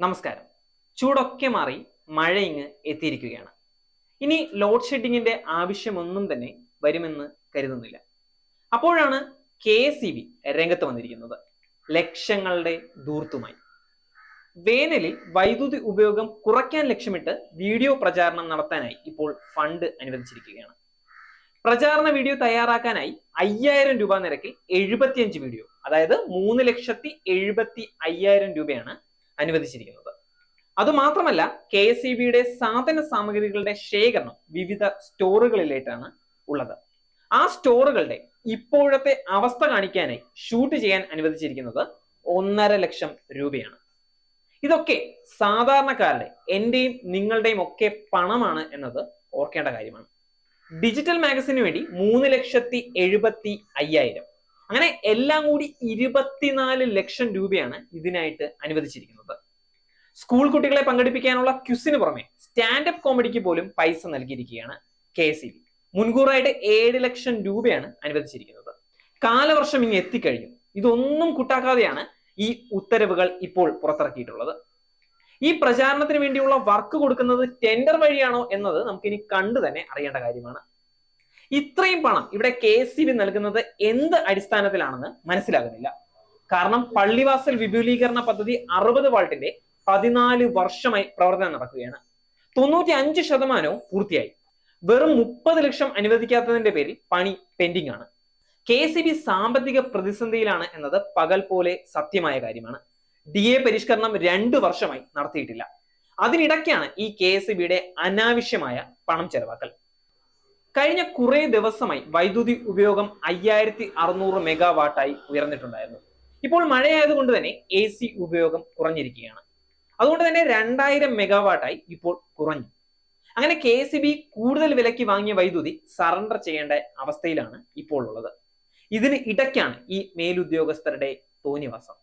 നമസ്കാരം. ചൂടൊക്കെ മാറി മഴ ഇങ്ങ് എത്തിയിരിക്കുകയാണ്. ഇനി ലോഡ് ഷെഡിങ്ങിന്റെ ആവശ്യമൊന്നും തന്നെ വരുമെന്ന് കരുതുന്നില്ല. അപ്പോഴാണ് KSEB രംഗത്ത് വന്നിരിക്കുന്നത് ലക്ഷങ്ങളുടെ ധൂർത്തുമായി. വേനലിൽ വൈദ്യുതി ഉപയോഗം കുറയ്ക്കാൻ ലക്ഷ്യമിട്ട് വീഡിയോ പ്രചാരണം നടത്താനായി ഇപ്പോൾ ഫണ്ട് അനുവദിച്ചിരിക്കുകയാണ്. പ്രചാരണ വീഡിയോ തയ്യാറാക്കാനായി 5000 രൂപ നിരക്കിൽ 75 വീഡിയോ, അതായത് 3,70,50,000 രൂപയാണ് അനുവദിച്ചിരിക്കുന്നത്. അതുമാത്രമല്ല, KSEBയുടെ സാധന സാമഗ്രികളുടെ ശേഖരണം വിവിധ സ്റ്റോറുകളിലേക്കാണ് ഉള്ളത്. ആ സ്റ്റോറുകളുടെ ഇപ്പോഴത്തെ അവസ്ഥ കാണിക്കാനായി ഷൂട്ട് ചെയ്യാൻ അനുവദിച്ചിരിക്കുന്നത് 1.5 ലക്ഷം രൂപയാണ്. ഇതൊക്കെ സാധാരണക്കാരുടെ, എന്റെയും നിങ്ങളുടെയും ഒക്കെ പണമാണ് എന്നത് ഓർക്കേണ്ട കാര്യമാണ്. ഡിജിറ്റൽ മാഗസിന് വേണ്ടി 3,70,50,000, അങ്ങനെ എല്ലാം കൂടി 24 ലക്ഷം രൂപയാണ് ഇതിനായിട്ട് അനുവദിച്ചിരിക്കുന്നത്. സ്കൂൾ കുട്ടികളെ പങ്കെടുപ്പിക്കാനുള്ള ക്വിസിന് പുറമെ സ്റ്റാൻഡപ്പ് കോമഡിക്ക് പോലും പൈസ നൽകിയിരിക്കുകയാണ് KSEB. മുൻകൂറായിട്ട് 7 ലക്ഷം രൂപയാണ് അനുവദിച്ചിരിക്കുന്നത്. കാലവർഷം ഇങ്ങ് എത്തിക്കഴിഞ്ഞു. ഇതൊന്നും കൂട്ടാക്കാതെയാണ് ഈ ഉത്തരവുകൾ ഇപ്പോൾ പുറത്തിറക്കിയിട്ടുള്ളത്. ഈ പ്രചാരണത്തിന് വേണ്ടിയുള്ള വർക്ക് കൊടുക്കുന്നത് ടെൻഡർ വഴിയാണോ എന്നത് നമുക്കിനി കണ്ടു തന്നെ അറിയേണ്ട കാര്യമാണ്. ഇത്രയും പണം ഇവിടെ KSEB നൽകുന്നത് എന്ത് അടിസ്ഥാനത്തിലാണെന്ന് മനസ്സിലാകുന്നില്ല. കാരണം പള്ളിവാസൽ വിപുലീകരണ പദ്ധതി 60 വാൾട്ടിന്റെ 14 വർഷമായി പ്രവർത്തനം നടക്കുകയാണ്. 95% പൂർത്തിയായി. വെറും 30 ലക്ഷം അനുവദിക്കാത്തതിന്റെ പേരിൽ പണി പെൻഡിംഗ് ആണ്. KSEB സാമ്പത്തിക പ്രതിസന്ധിയിലാണ് എന്നത് പകൽ പോലെ സത്യമായ കാര്യമാണ്. DA പരിഷ്കരണം 2 വർഷമായി നടത്തിയിട്ടില്ല. അതിനിടയ്ക്കാണ് ഈ KSEBയുടെ അനാവശ്യമായ പണം ചെലവാക്കൽ. കഴിഞ്ഞ കുറെ ദിവസമായി വൈദ്യുതി ഉപയോഗം 5600 മെഗാവാട്ടായി ഉയർന്നിട്ടുണ്ടായിരുന്നു. ഇപ്പോൾ മഴയായതുകൊണ്ട് തന്നെ AC ഉപയോഗം കുറഞ്ഞിരിക്കുകയാണ്. അതുകൊണ്ട് തന്നെ 2000 മെഗാവാട്ടായി ഇപ്പോൾ കുറഞ്ഞു. അങ്ങനെ KSEB കൂടുതൽ വിലയ്ക്ക് വാങ്ങിയ വൈദ്യുതി സറണ്ടർ ചെയ്യേണ്ട അവസ്ഥയിലാണ് ഇപ്പോൾ ഉള്ളത്. ഇതിന് ഇടയ്ക്കാണ് ഈ മേലുദ്യോഗസ്ഥരുടെ തോന്നിവാസം.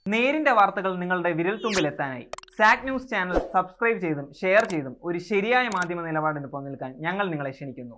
നേരിന്റെ വാർത്തകൾ നിങ്ങളുടെ വിരൽത്തുമ്പിൽ എത്താനായി സാക് ന്യൂസ് ചാനൽ സബ്സ്ക്രൈബ് ചെയ്തും ഷെയർ ചെയ്തും ഒരു ശരിയായ മാധ്യമ നിലപാടിന് നിൽക്കാൻ ഞങ്ങൾ നിങ്ങളെ ക്ഷണിക്കുന്നു.